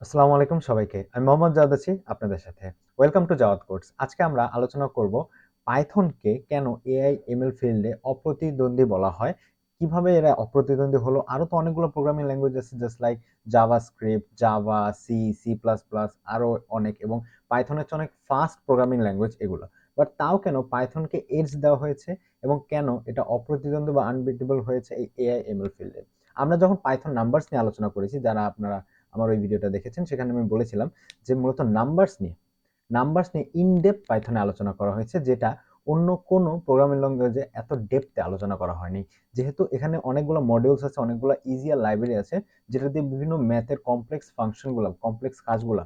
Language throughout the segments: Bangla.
আসসালামু আলাইকুম সবাইকে। আমি মোহাম্মদ জাওয়াদ আছি আপনাদের সাথে। Welcome to Jawad codes. আজকে আমরা আলোচনা করব পাইথনকে কেন এআই এমএল ফিল্ডে অপ্রতিদ্বন্দ্বী বলা হয়? কিভাবে এরা অপ্রতিদ্বন্দ্বী হলো? আরো তো অনেকগুলো প্রোগ্রামিং ল্যাঙ্গুয়েজ আছে just like JavaScript, Java, C, C plus plus আরো অনেক এবং পাইথনের চেয়ে অনেক ফাস্ট প্রোগ্রামিং ল্যাঙ্গুয়েজ এগুলো। বাট তাও কেন পাইথনকে এডজ দেওয়া হয়েছে এবং কেন এটা অপ্রতিদ্বন্দ্বী বা আনবিটেবল হয়েছে এই এআই এমএল ফিল্ডে? আমরা যখন পাইথন নাম্বারস নিয়ে আলোচনা করেছি, যারা আপনারা আমার ওই ভিডিওটা দেখেছেন, সেখানে আমি বলেছিলাম যে মূলত নাম্বারস নিয়ে ইনডেপথ পাইথনে আলোচনা করা হয়েছে, যেটা অন্য কোনো প্রোগ্রামিং ল্যাঙ্গুয়েজে এত ডেপথে আলোচনা করা হয়নি। যেহেতু এখানে অনেকগুলো মডিউলস আছে, অনেকগুলো ইজিয়ার লাইব্রেরি আছে, যেটা দিয়ে বিভিন্ন ম্যাথের কমপ্লেক্স ফাংশনগুলো, কমপ্লেক্স কাজগুলো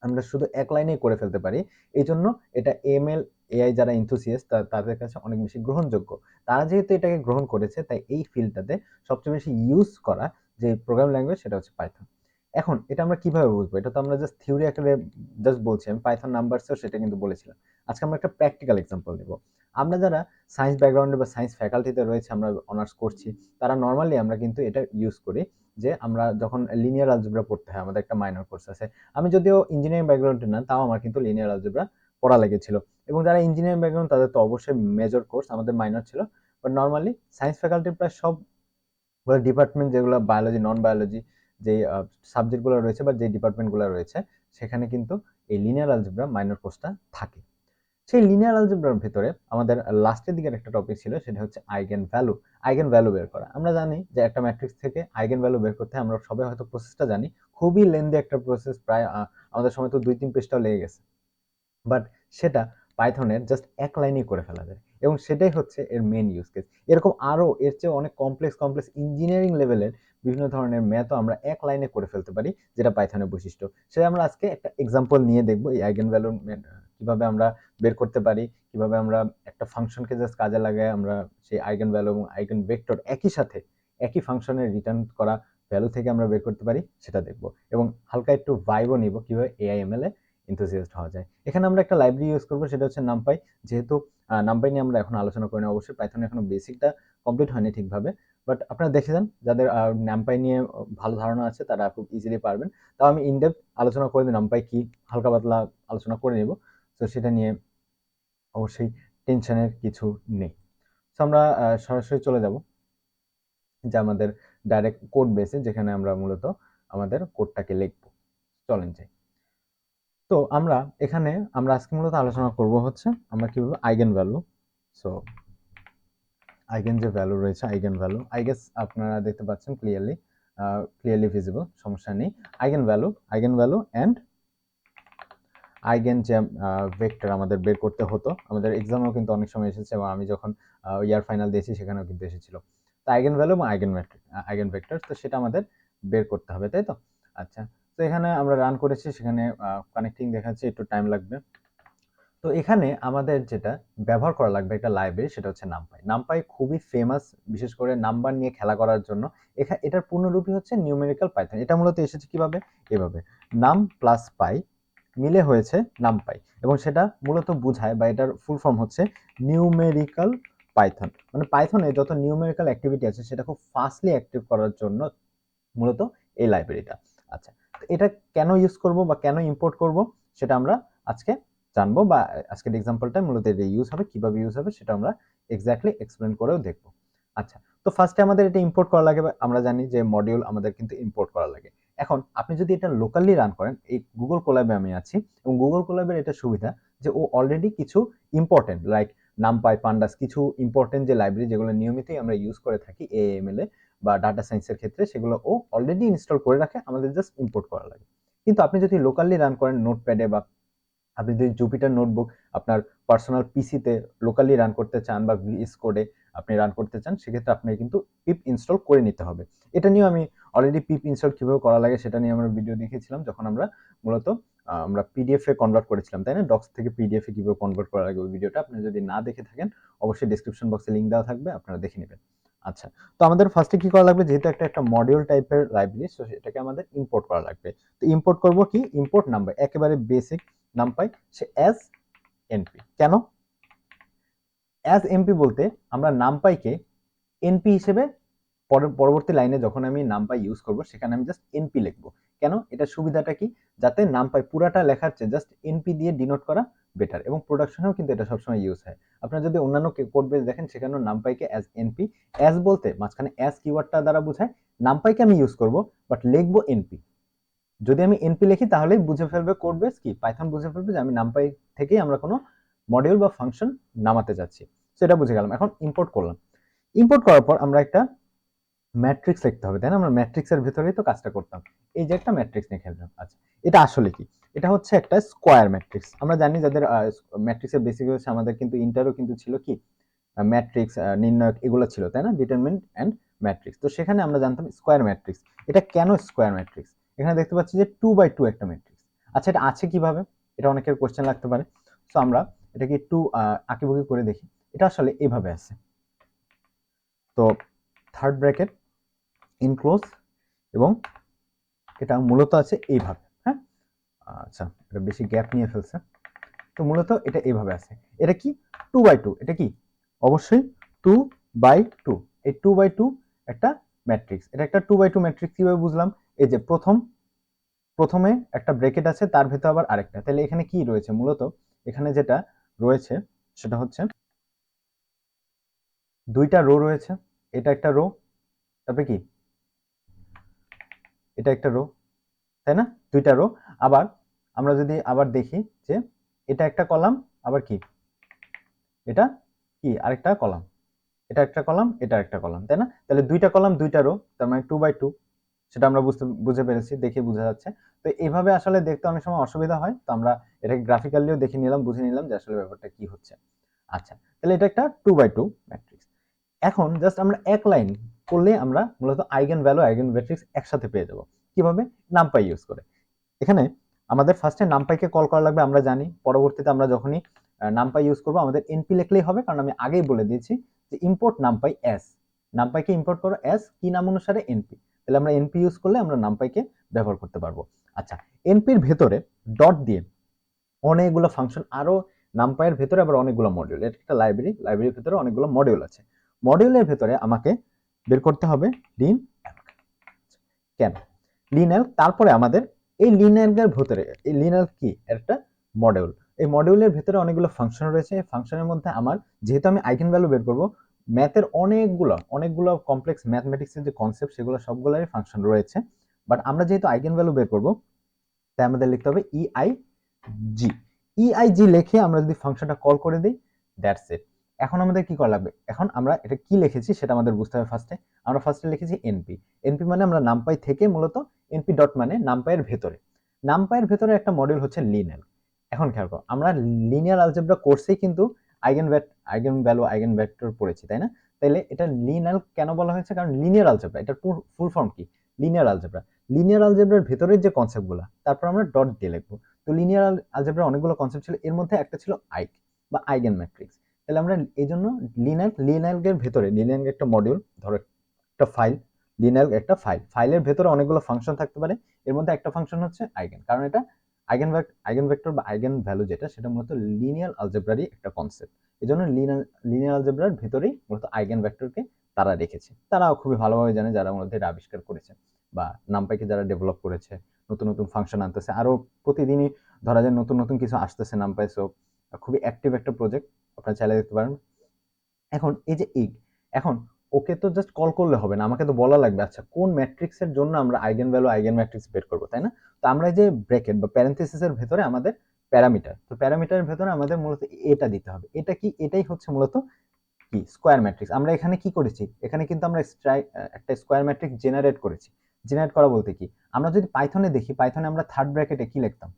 আমরা শুধু এক লাইনেই করে ফেলতে পারি। এই জন্য এটা এমএল এআই যারা ইনথুসিয়াস্ট তাদের কাছে অনেক বেশি গ্রহণযোগ্য। তারা যেহেতু এটাকে গ্রহণ করেছে, তাই এই ফিল্ডটাতে সবচেয়ে বেশি ইউজ করা যে প্রোগ্রাম ল্যাঙ্গুয়েজ সেটা হচ্ছে পাইথন। এখন এটা আমরা কিভাবে বুঝবো? এটা তো আমরা জাস্ট থিওরি আকারে জাস্ট বলছি। আমি পাইথন নাম্বারসেও সেটা কিন্তু বলেছিলাম। আজকে আমরা একটা প্র্যাকটিক্যাল এক্সাম্পল নিব। আমরা যারা সায়েন্স ব্যাকগ্রাউন্ডে বা সায়েন্স ফ্যাকাল্টিতে রয়েছে, আমরা অনার্স করছি, তারা নরমালি আমরা কিন্তু এটা ইউজ করি যে আমরা যখন লিনিয়ার অলজেব্রা পড়তে হয়, আমাদের একটা মাইনর কোর্স আছে। আমি যদিও ইঞ্জিনিয়ারিং ব্যাকগ্রাউন্ডে না, তাও আমার কিন্তু লিনিয়ার অলজেব্রা পড়া লেগেছিল। এবং যারা ইঞ্জিনিয়ারিং ব্যাকগ্রাউন্ড তাদের তো অবশ্যই মেজর কোর্স, আমাদের মাইনর ছিল। বাট নরমালি সায়েন্স ফ্যাকাল্টির প্রায় সব ডিপার্টমেন্ট, যেগুলো বায়োলজি, নন বায়োলজি, যে সাবজেক্টগুলো রয়েছে বা যে ডিপার্টমেন্টগুলো রয়েছে, সেখানে কিন্তু এই লিনিয়ার অলজেব্রা মাইনর কোর্সটা থাকে। সেই লিনিয়ার অলজেব্রার ভেতরে আমাদের লাস্টের দিকের একটা টপিক ছিল, সেটা হচ্ছে আইগেন ভ্যালু। আইগেন ভ্যালু বের করা। আমরা জানি যে একটা ম্যাট্রিক্স থেকে আইগেন ভ্যালু বের করতে আমরা সবাই হয়তো প্রসেসটা জানি। খুবই লেন্দি একটা প্রসেস, প্রায় আমাদের সময় তো 2-3 পৃষ্ঠাও লেগে গেছে। বাট সেটা পাইথনের জাস্ট এক লাইনেই করে ফেলা যায় এবং সেটাই হচ্ছে এর মেন ইউজ কেস। এরকম আরো এর চেয়ে অনেক কমপ্লেক্স কমপ্লেক্স ইঞ্জিনিয়ারিং লেভেলের বিভিন্ন ধরনের ম্যাথও আমরা এক লাইনে করে ফেলতে পারি, যেটা পাইথনের বৈশিষ্ট্য। সেটা আমরা আজকে একটা এক্সাম্পল নিয়ে দেখবো, এই আইগেন ভ্যালু কিভাবে আমরা বের করতে পারি, কিভাবে আমরা একটা ফাংশনকে জাস্ট কাজে লাগাই আমরা সেই আইগেন ভ্যালু এবং আইগেন ভেক্টর একই সাথে একই ফাংশনের রিটার্ন করা ভ্যালু থেকে আমরা বের করতে পারি, সেটা দেখবো। এবং হালকা একটু ভাইবও নিব কিভাবে এআইএমএল এ এনথুসিয়াস্ট হওয়া যায়। এখানে আমরা একটা লাইব্রেরি ইউজ করবো, সেটা হচ্ছে নামপাই। যেহেতু নামপাই নিয়ে আমরা এখন আলোচনা করি না, অবশ্যই পাইথনে এখনো বেসিকটা কমপ্লিট হয়নি ঠিকভাবে। বাট আপনারা দেখে যান, যাদের নামপাই নিয়ে ভালো ধারণা আছে তারা খুব ইজিলি পারবেন। তাও আমি ইনডেপথ আলোচনা করে দিই, নামপাই কি হালকা পাতলা আলোচনা করে নিব। তো সেটা নিয়ে অবশ্যই টেনশনের কিছু নেই। তো আমরা সরাসরি চলে যাব যে আমাদের ডাইরেক্ট কোড বেসে, যেখানে আমরা মূলত আমাদের কোডটাকে লিখবো। চলেন যাই। তো আমরা আজকে মূলত আলোচনা করব হচ্ছে আমরা কিভাবে আইগেন ভ্যালু। সো আইগেন যে ভ্যালু রয়েছে, আইগেন ভ্যালু আই গেস আপনারা দেখতে পাচ্ছেন ক্লিয়ারলি ভিজিবল, সমস্যা নেই। আইগেন ভ্যালু এন্ড আইগেন যে ভেক্টর আমাদের বের করতে হতো, আমাদের এক্সামেও কিন্তু অনেক সময় এসেছে এবং আমি যখন ইয়ার ফাইনাল দিয়েছি সেখানেও কিন্তু এসেছিল। তো আইগেন ভ্যালু এবং আইগেন ভেক্টর, তো সেটা আমাদের বের করতে হবে, তাই তো? আচ্ছা, তো এখানে আমরা রান করেছি, সেখানে কানেক্টিং দেখাচ্ছে, একটু টাইম লাগবে। তো এখানে আমাদের যেটা ব্যবহার করা লাগবে একটা লাইব্রেরি, সেটা হচ্ছে নামপাই। নামপাই খুবই ফেমাস, বিশেষ করে নাম্বার নিয়ে খেলা করার জন্য। এটার পূর্ণরূপই হচ্ছে নিউমেরিক্যাল পাইথন। এটা মূলত এসেছে কিভাবে? এভাবে, নাম প্লাস পাই মিলে হয়েছে নামপাই, এবং সেটা মূলত বোঝায় বা এটার ফুল ফর্ম হচ্ছে নিউমেরিক্যাল পাইথন। মানে পাইথনে যত নিউমেরিক্যাল অ্যাক্টিভিটি আছে সেটা খুব ফাস্টলি অ্যাক্টিভ করার জন্য মূলত এই লাইব্রেরিটা। আচ্ছা, তো এটা কেন ইউজ করব বা কেন ইম্পোর্ট করব সেটা আমরা আজকে জানবো, বা আজকের এক্সাম্পলটা মূলত এটা ইউজ হবে, কিভাবে ইউজ হবে সেটা আমরা এক্স্যাক্টলি এক্সপ্লেন করেও দেখবো। আচ্ছা, তো ফার্স্টে আমাদের এটা ইম্পোর্ট করা লাগে, আমরা জানি যে মডিউল আমাদের কিন্তু ইম্পোর্ট করা লাগে। এখন আপনি যদি এটা লোকালি রান করেন, এই গুগল কোল্যাবে আমি আছি, এবং গুগল কোল্যাবের এটা সুবিধা যে ও অলরেডি কিছু ইম্পর্টেন্ট লাইক নামপাই, পান্ডাস, কিছু ইম্পর্টেন্ট যে লাইব্রেরি যেগুলো নিয়মিতই আমরা ইউজ করে থাকি এএমএল এ বা ডাটা সায়েন্সের ক্ষেত্রে, সেগুলো ও অলরেডি ইনস্টল করে রাখে, আমাদের জাস্ট ইম্পোর্ট করা লাগে। কিন্তু আপনি যদি লোকালি রান করেন নোটপ্যাডে, বা আপনি যদি জুপিটার নোটবুক আপনার পার্সোনাল পিসিতে লোকালি রান করতে চান বা ভিএস কোডে আপনি রান করতে চান, সেক্ষেত্রে আপনাকে কিন্তু পিপ ইনস্টল করে নিতে হবে। এটা নিয়েও আমি অলরেডি পিপ ইনস্টল কিভাবে করা লাগে সেটা নিয়ে আমরা ভিডিও দেখিয়েছিলাম, যখন আমরা মূলত আমরা পিডিএফ এ কনভার্ট করেছিলাম, তাই না? ডক্স থেকে পিডিএফ এ কিভাবে কনভার্ট করা লাগে ওই ভিডিওটা আপনি যদি না দেখে থাকেন, অবশ্যই ডেসক্রিপশন বক্সে লিংক দেওয়া থাকবে, আপনারা দেখে নেবেন। আচ্ছা, তো আমাদের ফার্স্টে কি করা লাগবে? যেহেতু একটা মডিউল টাইপের লাইব্রেরি, সো এটাকে আমাদের ইম্পোর্ট করা লাগবে। তো ইম্পোর্ট করব কি? ইম্পোর্ট নাম্বার, একেবারে বেসিক নামপাই, সে অ্যাজ এনপি। কেন অ্যাজ এমপি বলতে? আমরা নামপাইকে এনপি হিসেবে পরবর্তী লাইনে যখন আমি নামপাই ইউজ করব সেখানে আমি জাস্ট এনপি লিখবো। কেন? এটা সুবিধাটা কি, যাতে নামপাই পুরাটা লেখার চেয়ে জাস্ট এনপি দিয়ে ডিনোট করা বেটার, এবং প্রোডাকশনেও কিন্তু এটা সবসময় ইউজ হয়। আপনারা যদি অন্যান্য কোড বেস দেখেন সেখানেও নামপাইকে অ্যাজ এনপি, অ্যাজ বলতে মাঝখানে অ্যাজ কিওয়ার্ডটা দ্বারা বোঝায় নামপাইকে আমি ইউজ করব বাট লিখবো এনপি। যদি আমি এনপি লিখি তাহলেই বুঝে ফেলবে কোড বেস কি, পাইথন বুঝে ফেলবে যে আমি নামপাই থেকেই আমরা কোনো মডিউল বা ফাংশন নামাতে যাচ্ছি। সেটা বুঝে গেলাম। এখন ইম্পোর্ট করলাম। ইম্পোর্ট করার পর আমরা একটা ম্যাট্রিক্স লিখতে হবে, তাই না? আমরা ম্যাট্রিক্সের ভিতরেই তো কাজটা করতাম। এই যে একটা ম্যাট্রিক্স লিখে ফেললাম। আচ্ছা, এটা আসলে কি? এটা হচ্ছে একটা স্কোয়ার ম্যাট্রিক্স। আমরা জানি যাদের ম্যাট্রিক্সের বেসিক হচ্ছে, আমাদের কিন্তু ইন্টারও কিন্তু ছিল কি ম্যাট্রিক্স নির্ণায়ক, এগুলো ছিল, তাই না? Determinant and matrix. তো সেখানে আমরা জানতাম স্কোয়ার ম্যাট্রিক্স। এটা কেন স্কোয়ার ম্যাট্রিক্স? এখানে দেখতে পাচ্ছি যে 2 বাই 2 একটা ম্যাট্রিক্স। আচ্ছা, এটা আছে কিভাবে? এটা অনেকের কোশ্চেন লাগতে পারে। সো আমরা এটাকে একটু আঁকিবুকি করে দেখি। এটা আসলে এভাবে আছে। তো থার্ড ব্র্যাকেট ইনক্লোজ, এবং এটা মূলত আছে এইভাবে। হ্যাঁ, আচ্ছা, এটা বেশি গ্যাপ নিয়ে ফেলছে। তো মূলত এটা এইভাবে আছে। এটা কি 2 বাই 2? এটা কি অবশ্যই 2 বাই 2। এই 2 বাই 2 একটা ম্যাট্রিক্স। এটা একটা 2 বাই 2 ম্যাট্রিক্স কিভাবে বুঝলাম? এই যে প্রথমে একটা ব্র্যাকেট আছে, তার ভেতর আবার আরেকটা। তাহলে এখানে কি রয়েছে? মূলত এখানে যেটা রয়েছে সেটা হচ্ছে দুইটা রো রয়েছে। এটা একটা রো, তারপরে কি এটা একটা রো, তাই না? দুইটা রো। আবার আমরা যদি আবার দেখি যে এটা একটা কলাম, আবার কি এটা কি আরেকটা কলাম, এটা একটা কলাম, এটা একটা কলাম, তাই না? তাহলে দুইটা কলাম দুইটা রো, তার মানে 2 বাই 2। সেটা আমরা বুঝে পেরেছি, দেখে বোঝা যাচ্ছে। তো এইভাবে আসলে দেখতে অনেক সময় অসুবিধা হয়, তো আমরা এটাকে গ্রাফিক্যালিও দেখে নিলাম, বুঝে নিলাম যে আসলে ব্যাপারটা কি হচ্ছে। আচ্ছা, তাহলে এটা একটা 2 বাই 2 ম্যাট্রিক্স। এখন জাস্ট আমরা এক লাইন করলে আমরা মূলত আইগেন ভ্যালু, আইগেন ম্যাট্রিক্স একসাথে পেয়ে যাব। কিভাবে? নামপাই ইউজ করে। এখানে আমাদের ফার্স্টে নামপাইকে কল করা লাগবে, আমরা জানি। পরবর্তীতে আমরা যখনই নামপাই ইউজ করব আমাদের এনপি লিখলেই হবে, কারণ আমি আগেই বলে দিয়েছি যে ইম্পোর্ট নামপাই অ্যাজ, নামপাইকে ইম্পোর্ট করো অ্যাজ কি নাম অনুসারে? এনপি। তাহলে আমরা এনপি ইউজ করলে আমরা নামপাইকে ব্যবহার করতে পারবো। আচ্ছা, এনপির ভেতরে ডট দিয়ে অনেকগুলো ফাংশন, আরো নামপাইয়ের ভেতরে আবার অনেকগুলো মডিউল। এটা একটা লাইব্রেরি, লাইব্রেরির ভেতরে অনেকগুলো মডিউল আছে। মডিউলের ভেতরে আমাকে বের করতে হবে লিন অ্যালগ। কেন লিন অ্যালগ? তারপরে আমাদের এই লিন অ্যালগের ভেতরে, এই লিন অ্যালগ কি একটা মডিউল, এই মডিউলের ভেতরে অনেকগুলো ফাংশন রয়েছে। এই ফাংশনের মধ্যে আমার, যেহেতু আমি আইগেন ভ্যালু বের করব, ম্যাথের অনেকগুলো কমপ্লেক্স ম্যাথমেটিক্সের যে কনসেপ্ট সেগুলো সবগুলোরই ফাংশন রয়েছে। বাট আমরা যেহেতু আইগেন ভ্যালু বের করব, তাই আমাদের লিখতে হবে ইআইজি। ইআইজি লিখে আমরা যদি ফাংশনটা কল করে দিই, দ্যাটস ইট। এখন আমাদের কি করা লাগবে? এখন আমরা এটা কি লিখেছি সেটা আমাদের বুঝতে হবে। আমরা ফার্স্টে লিখেছি এনপি। এনপি মানে আমরা নামপাই থেকে, মূলত এনপি ডট মানে নামপাইয়ের ভেতরে। নামপাইয়ের ভেতরে একটা মডিউল হচ্ছে লিনিয়ার। এখন খেয়াল করো, আমরা লিনিয়ার আলজেব্রা কোর্সেই কিন্তু আইগেন ভ্যালু, আইগেন ভেক্টর পড়েছি, তাই না? তাহলে এটা লিনিয়ার কেন বলা হয়েছে? কারণ লিনিয়ার আলজেব্রা, এটার ফুল ফর্ম কি? Linear algebra. লিনিয়ার আলজেব্রার ভেতরের যে কনসেপ্টগুলো, তারপর আমরা ডট দিয়ে লিখবো। তো লিনিয়ার আলজেব্রার অনেকগুলো কনসেপ্ট ছিল, এর মধ্যে একটা ছিল আইক বা আইগেন ম্যাট্রিক্স। তাহলে আমরা এই জন্য লিনিয়ার ভেতরে, লিনিয়ার একটা মডিউল, ধরো একটা ফাইল, লিনিয়ার একটা ফাইলের ভেতরে অনেকগুলো ফাংশন থাকতে পারে। এর মধ্যে একটা ফাংশন হচ্ছে আইগেন, কারণ এটা আইগেন ভেক্টর বা আইগেন ভ্যালু যেটা, সেটা মূলত লিনিয়ার আলজেব্রারই একটা কনসেপ্ট। এই জন্য লিনিয়ার আলজেব্রার ভেতরেই মূলত আইগেন ভেক্টরকে তারা রেখেছে। তারা খুবই ভালোভাবে জানে যারা মূলত এটা আবিষ্কার করেছে, বা নামপাইকে যারা ডেভেলপ করেছে, নতুন নতুন ফাংশন আনতেছে, আরো প্রতিদিনই ধরা যায় নতুন নতুন কিছু আসতেছে নামপাই। সো খুবই অ্যাক্টিভ একটা প্রজেক্ট, আপনারা চাইলে দেখতে পারেন। এখন এই যে এখন ওকে তো জাস্ট কল করলে হবে না, আমাকে তো বলা লাগবে আচ্ছা কোন ম্যাট্রিক্সের জন্য আমরা আইগেন ভ্যালু, আইগেন ম্যাট্রিক্স বের করবো, তাই না? তো আমরা যে ব্র্যাকেট বা প্যারেন্থেসিসের ভেতরে আমাদের প্যারামিটার, তো প্যারামিটারের ভেতরে আমাদের মূলত এটা দিতে হবে। এটা কি? এটাই হচ্ছে মূলত কি স্কোয়ার ম্যাট্রিক্স। আমরা এখানে কি করেছি? এখানে কিন্তু আমরা একটা স্কোয়ার ম্যাট্রিক্স জেনারেট করেছি। জেনারেট করা বলতে কি, আমরা যদি পাইথনে দেখি, পাইথনে আমরা থার্ড ব্র্যাকেটে কি লিখতাম?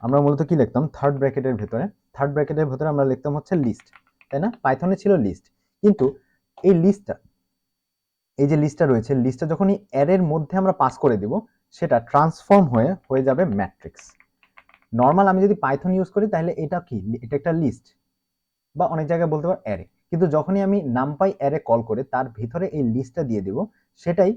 আমরা মূলত কি লিখতাম থার্ড ব্র্যাকেটের ভেতরে? থার্ড ব্র্যাকেটের ভেতরে আমরা লিখতাম হচ্ছে লিস্ট, তাই না? পাইথনে ছিল লিস্ট। কিন্তু এই লিস্টটা, এই যে লিস্টটা রয়েছে, লিস্টটা যখনই অ্যারের মধ্যে আমরা পাস করে দিব, সেটা ট্রান্সফর্ম হয়ে যাবে ম্যাট্রিক্স। নর্মাল আমি যদি পাইথন ইউজ করি তাহলে এটা কি? এটা একটা লিস্ট, বা অনেক জায়গায় বলতে পারো অ্যারে। কিন্তু যখনই আমি নামপাই অ্যারে কল করে তার ভিতরে এই লিস্টটা দিয়ে দিব, সেটাই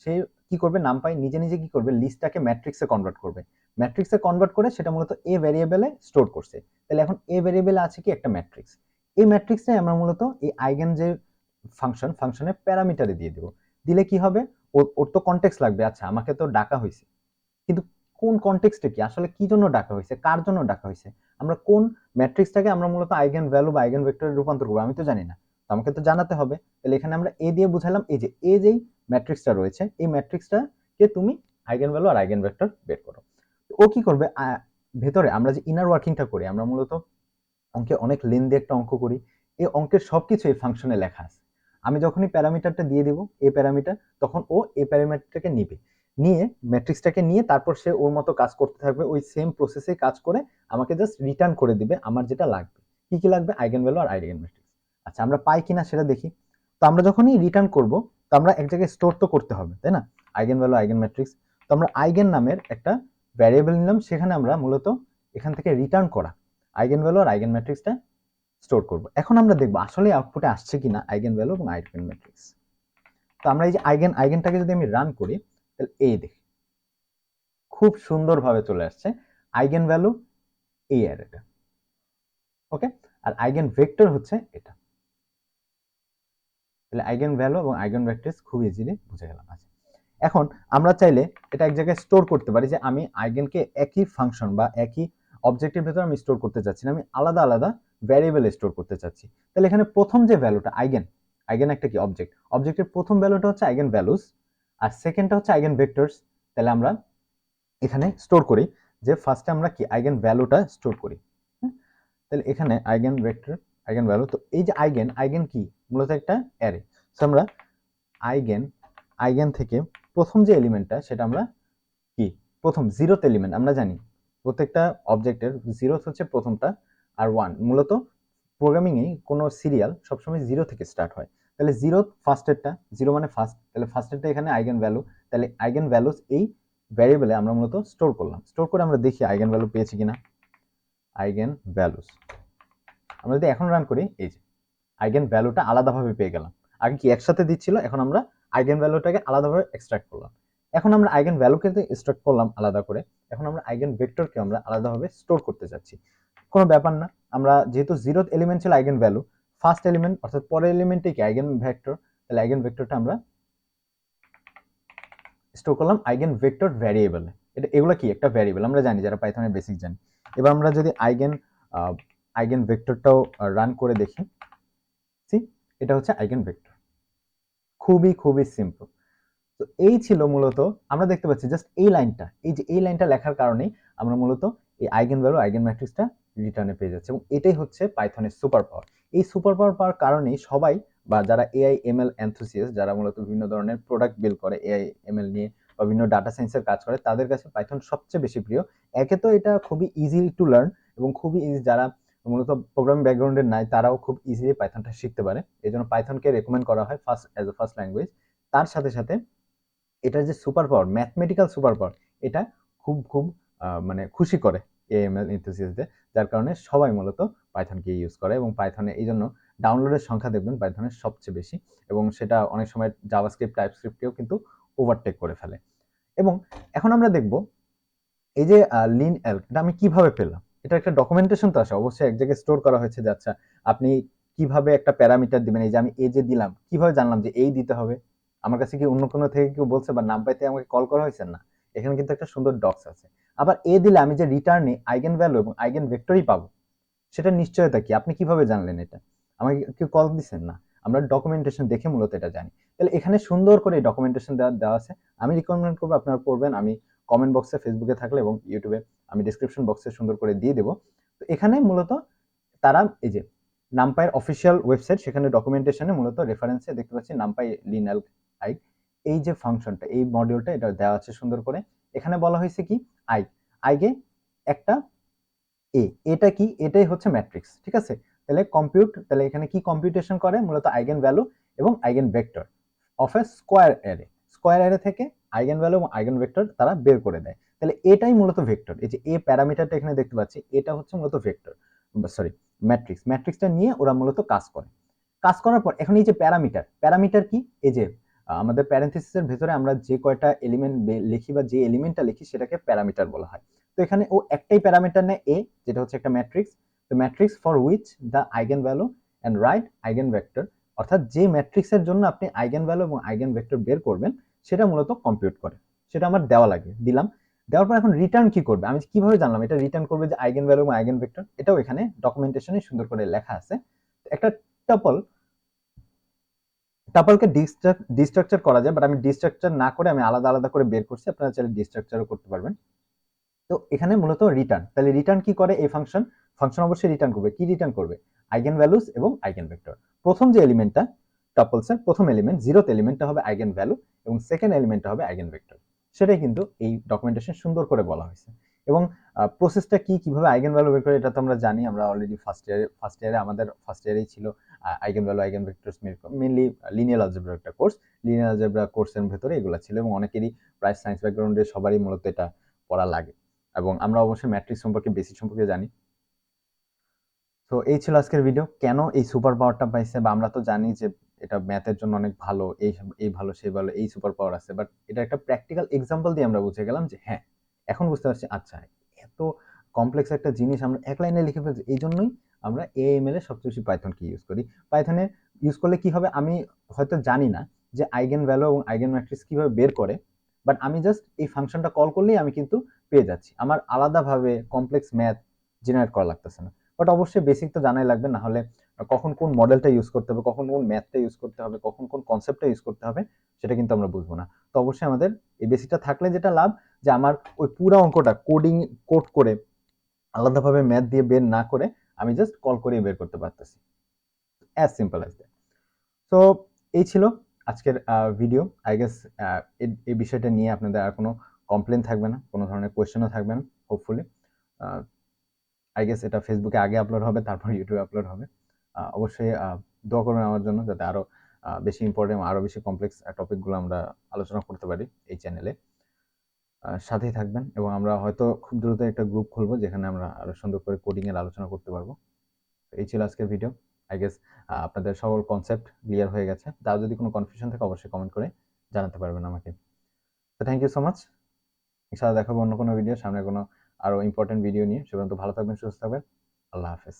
সে কি করবে? নামপাই নিজে নিজে কি করবে? লিস্টটাকে ম্যাট্রিক্সে কনভার্ট করবে। ম্যাট্রিক্সে কনভার্ট করে সেটা মূলত এ ভ্যারিয়েবলে স্টোর করছে। তাহলে এখন এ ভ্যারিয়েবলে আছে কি? একটা ম্যাট্রিক্স। এই ম্যাট্রিক্সে আমরা মূলত এই আইগেন যে ফাংশনে প্যারামিটারে দিয়ে দেব। দিলে কি হবে, ওর তো কনটেক্সট লাগবে। আচ্ছা আমাকে তো ডাকা হয়েছে, কিন্তু কোন কনটেক্সটে কি আসলে কি জন্য ডাকা হয়েছে, কার জন্য ডাকা হয়েছে, আমরা কোন ম্যাট্রিক্সটাকে আমরা মূলত আইগেন ভ্যালু বা আইগেন ভেক্টরে রূপান্তর করবো, আমি তো জানি না। তো আমাকে তো জানাতে হবে। তাহলে এখানে আমরা এ দিয়ে বুঝালাম এই যে এ যেই ম্যাট্রিক্সটা রয়েছে, এই ম্যাট্রিক্সটাকে তুমি আইগেন ভ্যালু আর আইগেন ভেক্টর বের করো। ও কি করবে, ভেতরে আমরা যে ইনার ওয়ার্কিংটা করি, আমরা মূলত অঙ্কে অনেক লেন্দি একটা অঙ্ক করি, এই অঙ্কের সবকিছু এই ফাংশনে লেখা আছে। আমি যখনই প্যারামিটারটা দিয়ে দিব এই প্যারামিটার, তখন ও এই প্যারামিটারটাকে নিবে, নিয়ে ম্যাট্রিক্সটাকে নিয়ে তারপর সে ওর মতো কাজ করতে থাকবে, ওই সেম প্রসেসে কাজ করে আমাকে জাস্ট রিটার্ন করে দিবে আমার যেটা লাগবে। কি কি লাগবে, আইগেন ভ্যালু আর আইগেন ম্যাট্রিক্স। আচ্ছা আমরা পাই কিনা সেটা দেখি। তো আমরা যখনই রিটার্ন করব, তো আমরা এক জায়গায় স্টোর তো করতে হবে, তাই না, আইগেন ভ্যালু আইগেন ম্যাট্রিক্স। তো আমরা আইগেন নামের একটা ভ্যারিয়েবল নিলাম, সেখানে আমরা মূলত এখান থেকে রিটার্ন করা আইগেন ভ্যালু আর আইগেন ম্যাট্রিক্সটা স্টোর করব। এখন আমরা দেখব আসলে আউটপুটে আসছে কিনা আইগেন ভ্যালু এবং আইগেন ম্যাট্রিক্স। তো আমরা এই যে আইগেনটাকে যদি আমি রান করি, তাহলে এই দেখি খুব সুন্দরভাবে চলে আসছে আইগেন ভ্যালু এই অ্যারেটা। ওকে, আর আইগেন ভেক্টর হচ্ছে এটা। তাহলে আইগেন ভ্যালু এবং আইগেন ভেক্টরস খুব ইজিলি বুঝে গেলাম। আচ্ছা এখন আমরা চাইলে এটা এক জায়গায় স্টোর করতে পারি, যে আমি আইগেনকে একই ফাংশন বা একই অবজেক্টের ভেতরে আমি স্টোর করতে চাচ্ছি না, আমি আলাদা আলাদা ভ্যারিয়েবলে স্টোর করতে চাচ্ছি। তাহলে এখানে প্রথম যে ভ্যালুটা আইগেন, আইগেন একটা কি অবজেক্ট, অবজেক্টের প্রথম ভ্যালুটা হচ্ছে আইগেন ভ্যালুস, আর সেকেন্ডটা হচ্ছে আইগেন ভেক্টরস। তাহলে আমরা এখানে স্টোর করি যে ফার্স্টে আমরা কি আইগেন ভ্যালুটা স্টোর করি। তাহলে এখানে আইগেন ভেক্টর আইগেন ভ্যালু, তো এই যে আইগেন, আইগেন কি মূলত একটা অ্যারে। সো আমরা আইগেন আইগেন থেকে প্রথম যে এলিমেন্টটা সেটা আমরা কি প্রথম জিরোথ এলিমেন্ট, আমরা জানি প্রত্যেকটা অবজেক্টের জিরোথ হচ্ছে প্রথমটা, আর ওয়ান মূলত প্রোগ্রামিং এ কোনো সিরিয়াল সবসময় জিরো থেকে স্টার্ট হয়। তাহলে জিরো ফার্স্টেরটা, জিরো মানে ফার্স্ট, তাহলে ফার্স্টেরটা এখানে আইগেন ভ্যালু। তাহলে আইগেন ভ্যালুস এই ভ্যারিয়েবলে আমরা মূলত স্টোর করলাম, স্টোর করে আমরা দেখি আইগেন ভ্যালু পেয়েছি কিনা। আইগেন ভ্যালুস আমরা যদি এখন রান করি, এই যে আইগেন ভ্যালুটা আলাদাভাবে পেয়ে গেলাম। আগে কি একসাথে দিচ্ছিল, এখন আমরা আইগেন ভ্যালুটাকে আলাদাভাবে এক্সট্রাক্ট করলাম। এখন আমরা আইগেন ভ্যালুকে এক্সট্রাক্ট করলাম আলাদা করে, এখন আমরা আইগেন ভেক্টরকে আমরা আলাদাভাবে স্টোর করতে যাচ্ছি। কোনো ব্যাপার না, আমরা যেহেতু জিরোথ এলিমেন্ট ছিল আইগেন ভ্যালু, ফার্স্ট এলিমেন্ট অর্থাৎ পরের এলিমেন্টে কি আইগেন ভেক্টর, তাহলে আইগেন ভেক্টরটা আমরা স্টোর করলাম আইগেন ভেক্টর ভ্যারিয়েবলে। এটা এগুলো কি একটা ভ্যারিয়েবল, আমরা জানি যারা পাইথনের বেসিক জানি। এবার আমরা যদি আইগেন ভেক্টরটাও রান করে দেখি, সি এটা হচ্ছে আইগেন ভেক্টর। খুবই খুবই সিম্পল। তো এই ছিল মূলত, আমরা দেখতে পাচ্ছি জাস্ট এই লাইনটা, এই যে এই লাইনটা লেখার কারণেই আমরা মূলত এই আইগেন ভ্যালু আইগেন ম্যাট্রিক্সটা রিটার্নে পেয়ে যাচ্ছে, এবং এটাই হচ্ছে পাইথনের সুপার পাওয়ার। এই সুপার পাওয়ার পাওয়ার কারণেই সবাই, বা যারা এআই এমএল এনথুসিয়াস্ট, যারা মূলত বিভিন্ন ধরনের প্রোডাক্ট বিল্ড করে এআই এমএল নিয়ে বা বিভিন্ন ডাটা সায়েন্সের কাজ করে, তাদের কাছে পাইথন সবচেয়ে বেশি প্রিয়। একে তো এটা খুবই ইজি টু লার্ন, এবং খুবই ইজি, যারা মূলত প্রোগ্রামিং ব্যাকগ্রাউন্ডের নাই তারাও খুব ইজিলি পাইথনটা শিখতে পারে। এই জন্য পাইথনকে রেকমেন্ড করা হয় first as a first language. তার সাথে সাথে এটার যে super power, mathematical super power, এটা খুব খুব মানে খুশি করে এএমএল এনথুসিয়াস্টদের, যার কারণে সবাই মূলত পাইথনকে ইউজ করে, এবং পাইথনে এই জন্য ডাউনলোডের সংখ্যা দেখবেন পাইথনের সবচেয়ে বেশি, এবং সেটা অনেক সময় জাভাস্ক্রিপ্ট টাইপস্ক্রিপ্টকেও কিন্তু ওভারটেক করে ফেলে। এবং এখন আমরা দেখব এই যে লিন এলক, এটা আমি কিভাবে পেলাম। এটা একটা ডকুমেন্টেশন তো আছে অবশ্যই, এক জায়গায় স্টোর করা হয়েছে যে আচ্ছা আপনি কিভাবে একটা প্যারামিটার দিবেন, এই যে আমি এই যে দিলাম, কিভাবে জানলাম যে এই দিতে হবে, আমার কাছে কি অন্য কোনো থেকে কেউ বলছে বা নাম পাইতে আমাকে কল করা হয়েছে না, এখানে কিন্তু একটা সুন্দর ডক্স আছে। আবার এ দিলে আমি যে রিটার্নে আইগেন ভ্যালু এবং আইগেন ভেক্টরই পাবো, সেটা নিশ্চয়তা কি, আপনি কিভাবে জানলেন এটা, আমাকে কেউ কল দিচ্ছেন না, আমরা ডকুমেন্টেশন দেখে মূলত এটা জানি। তাহলে এখানে সুন্দর করে ডকুমেন্টেশন দেওয়া আছে, আমি রিকমেন্ড করবো আপনারা পড়বেন। আমি কমেন্ট বক্সে ফেসবুকে থাকলে এবং ইউটিউবে আমি ডিসক্রিপশন বক্সে সুন্দর করে দিয়ে দেবো। তো এখানে মূলত তারা এই যে নামপাইয়ের অফিসিয়াল ওয়েবসাইট, সেখানে ডকুমেন্টেশনে মূলত রেফারেন্সে দেখতে পাচ্ছি নামপাই লিনাল আইক, এই যে ফাংশনটা, এই মডিউলটা এটা দেওয়া আছে সুন্দর করে। এখানে বলা হয়েছে কি আই, আইগে একটা এটা কি, এটাই হচ্ছে ম্যাট্রিক্স, ঠিক আছে। তাহলে কম্পিউট, তাহলে এখানে কি কম্পিউটেশন করে মূলত আইগেন ভ্যালু এবং eigen vector of A square array, square array থেকে আইগেন ভ্যালু এবং আইগেন ভেক্টর তারা বের করে দেয়। তাহলে এটাই মূলত ভেক্টর, এই যে এ প্যারামিটারটা এখানে দেখতে পাচ্ছি, এটা হচ্ছে মূলত ভেক্টর, সরি ম্যাট্রিক্স, ম্যাট্রিক্সটা নিয়ে ওরা মূলত কাজ করে। কাজ করার পর এখন এই যে প্যারামিটার, প্যারামিটার কি, এই যে আমাদের প্যারেন্থেসিসের ভেতরে আমরা যে কয়টা এলিমেন্ট লিখি বা যে এলিমেন্টটা লিখি সেটাকে প্যারামিটার বলা হয়। তো এখানে ও একটাই প্যারামিটার নেয় এ, যেটা হচ্ছে একটা matrix, the matrix for which the eigenvalue and right eigenvector অর্থাৎ যে ম্যাট্রিক্সের জন্য আপনি আইগেন ভ্যালু এবং আইগেন ভেক্টর বের করবেন সেটা মূলত কম্পিউট করে। সেটা আমার দেওয়া লাগে, দিলাম। দেওয়ার পর এখন রিটার্ন কি করবে, আমি কিভাবে জানলাম এটা রিটার্ন করবে যে আইগেন ভ্যালু এবং আইগেন ভেক্টর? এটাও এখানে ডকুমেন্টেশনে সুন্দর করে লেখা আছে। একটা টাপল, টাপলকে ডিস্ট্রাকচার করা যায়, বাট আমি ডিস্ট্রাকচার না করে আমি আলাদা আলাদা করে বের করছি, আপনারা চাইলে ডিস্ট্রাকচারও করতে পারবেন। তো এখানে মূলত রিটার্ন, তাহলে রিটার্ন কি করে এই ফাংশন? ফাংশন অবশ্যই রিটার্ন করবে, কি রিটার্ন করবে? আইগেন ভ্যালুস এবং আইগেন ভেক্টর। প্রথম যে এলিমেন্টটা টাপলসের প্রথম এলিমেন্ট, 0th এলিমেন্টটা হবে আইগেন ভ্যালু এবং সেকেন্ড এলিমেন্টটা হবে আইগেন ভেক্টর। সেটাই কিন্তু এই ডকুমেন্টেশন সুন্দর করে বলা হয়েছে। এবং প্রসেসটা কি, কিভাবে আইগেন ভ্যালু বের করে এটা তো আমরা জানি, আমরা অলরেডি ফার্স্ট ইয়ারে আমাদের ফার্স্ট ইয়ারেই ছিল eigen value eigen vectors mainly linear algebra একটা কোর্স। লিনিয়ার অলজেব্রা কোর্সের ভেতরে এগুলো ছিল এবং অনেকেরই প্রায় সায়েন্স ব্যাকগ্রাউন্ডের সবারই মূলত এটা পড়া লাগে এবং আমরা অবশ্যই ম্যাট্রিক্স সম্পর্কে বেসিক সম্পর্কে জানি। তো এই ছিল আজকের ভিডিও, কেন এই সুপার পাওয়ারটা পাইছে, বা আমরা তো জানি যে এটা ম্যাথের জন্য অনেক ভালো, এই ভালো সেই ভালো, এই সুপার পাওয়ার আছে, বাট এটা একটা প্র্যাকটিক্যাল এক্সাম্পল দিয়ে আমরা বুঝে গেলাম যে হ্যাঁ, এখন বুঝতে পারছি আচ্ছা এত কমপ্লেক্স একটা জিনিস আমরা এক লাইনে লিখে ফেলছি। এই জন্যই আমরা এএমএল এ সবচেয়ে বেশি পাইথনকে ইউজ করি। পাইথনে ইউজ করলে কি হবে, আমি হয়তো জানি না যে আইগেন ভ্যালু এবং আইগেন ম্যাট্রিক্স কিভাবে বের করে, বাট আমি জাস্ট এই ফাংশনটা কল করলেই আমি কিন্তু পেয়ে যাচ্ছি, আমার আলাদাভাবে কমপ্লেক্স ম্যাথ জেনারেট করা লাগতেছে না। বাট অবশ্যই বেসিক তো জানাই লাগবে, না হলে কখন কোন মডেলটা ইউজ করতে হবে, কখন কোন ম্যাথটা ইউজ করতে হবে, কখন কোন কনসেপ্টটা ইউজ করতে হবে, সেটা কিন্তু আমরা বুঝবো না। তো অবশ্যই আমাদের এই বেসিকটা থাকলে যেটা লাভ, যে আমার ওই পুরো অঙ্কটা কোড করে আলাদাভাবে ম্যাথ দিয়ে বের না করে আমি জাস্ট কল করে বের করতে পারতেছি, অ্যাজ সিম্পল অ্যাজ দ্যাট। তো এই ছিল আজকের ভিডিও। আই গেস এই বিষয়টা নিয়ে আপনাদের আর কোনো কমপ্লেন থাকবে না, কোনো ধরনের কোয়েশ্চেনও থাকবে না হোপফুলি। আই গেস এটা ফেসবুকে আগে আপলোড হবে, তারপর ইউটিউবে আপলোড হবে। অবশ্যই দোয়া করবেন আমার জন্য, যাতে আরো বেশি ইম্পর্টেন্ট, আরো বেশি কমপ্লেক্স টপিকগুলো আমরা আলোচনা করতে পারি এই চ্যানেলে। সাথেই থাকবেন এবং আমরা হয়তো খুব দ্রুত একটা গ্রুপ খুলবো যেখানে আমরা আরো সুন্দর করে কোডিং এর আলোচনা করতে পারবো। এই ছিল আজকের ভিডিও। আই গেস আপনাদের সকল কনসেপ্ট ক্লিয়ার হয়ে গেছে। তার যদি কোনো কনফিউশন থাকে অবশ্যই কমেন্ট করে জানাতে পারবেন আমাকে। তো থ্যাংক ইউ সো মাচ। ইনশাআল্লাহ দেখাবো অন্য কোনো ভিডিও, সামনে কোনো আরো ইম্পর্টেন্ট ভিডিও নিয়ে। সে পর্যন্ত ভালো থাকবেন, সুস্থ থাকবেন। আল্লাহ হাফেজ।